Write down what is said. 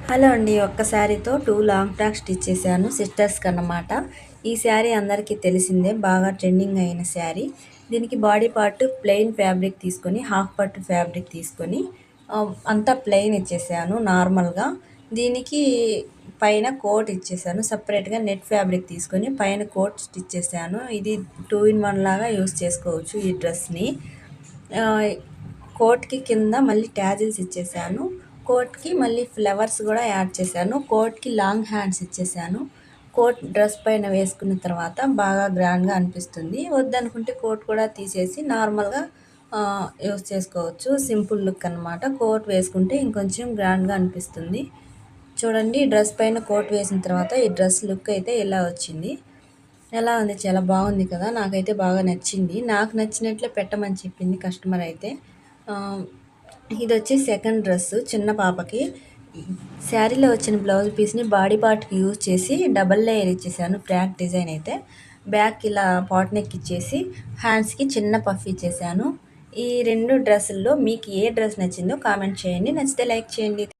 Hello అండి. ఒక్క శారీతో 2 long frock stitch చేశాను సిస్టర్స్‌కి అన్నమాట. ఈ శారీ అందరికీ తెలిసిందే. బాగా ట్రెండింగ్ అయిన శారీ. దీనికి బాడీ పార్ట్ ప్లెయిన్ ఫ్యాబ్రిక్ తీసుకొని, హాఫ్ పట్టు ఫ్యాబ్రిక్ తీసుకొని అంతా ప్లెయిన్ ఇచ్చేసాను నార్మల్‌గా. దీనికి పైన కోట్ ఇచ్చేసాను. సెపరేట్‌గా నెట్ ఫ్యాబ్రిక్ తీసుకొని పైన కోట్ స్టిచ్ చేశాను. ఇది 2 ఇన్ 1 లాగా యూజ్ చేసుకోవచ్చు ఈ డ్రెస్‌ని. ఆహ్, కోట్‌కి కింద మళ్ళీ ట్యాజిల్స్ ఇచ్చేసాను. కోట్‌కి మళ్ళీ ఫ్లవర్స్ కూడా యాడ్ చేశాను. కోట్‌కి లాంగ్ హ్యాండ్స్ ఇచ్చేసాను. కోట్ డ్రెస్ పైన వేసుకున్న తర్వాత బాగా గ్రాండ్‌గా అనిపిస్తుంది. వద్దనుకుంటే కోట్ కూడా తీసేసి నార్మల్‌గా యూజ్ చేసుకోవచ్చు. సింపుల్ లుక్ అనమాట. కోట్ వేసుకుంటే ఇంకొంచెం గ్రాండ్‌గా అనిపిస్తుంది. చూడండి, డ్రెస్ పైన కోట్ వేసిన తర్వాత ఈ డ్రెస్ లుక్ అయితే ఇలా వచ్చింది. ఎలా ఉంది? చాలా బాగుంది కదా! నాకైతే బాగా నచ్చింది. నాకు నచ్చినట్లే పెట్టమని చెప్పింది కస్టమర్ అయితే. ఇదొచ్చి సెకండ్ డ్రెస్సు చిన్న పాపకి. శారీలో వచ్చిన బ్లౌజ్ పీస్‌ని బాడీ పార్ట్‌కి యూజ్ చేసి డబల్ లేయర్ ఇచ్చేసాను ఫ్రాక్ డిజైన్ అయితే. బ్యాక్ ఇలా పాట్ నెక్ ఇచ్చేసి హ్యాండ్స్‌కి చిన్న పఫ్ ఇచ్చేసాను. ఈ 2 డ్రెస్సుల్లో మీకు ఏ డ్రెస్ నచ్చిందో కామెంట్ చేయండి. నచ్చితే లైక్ చేయండి.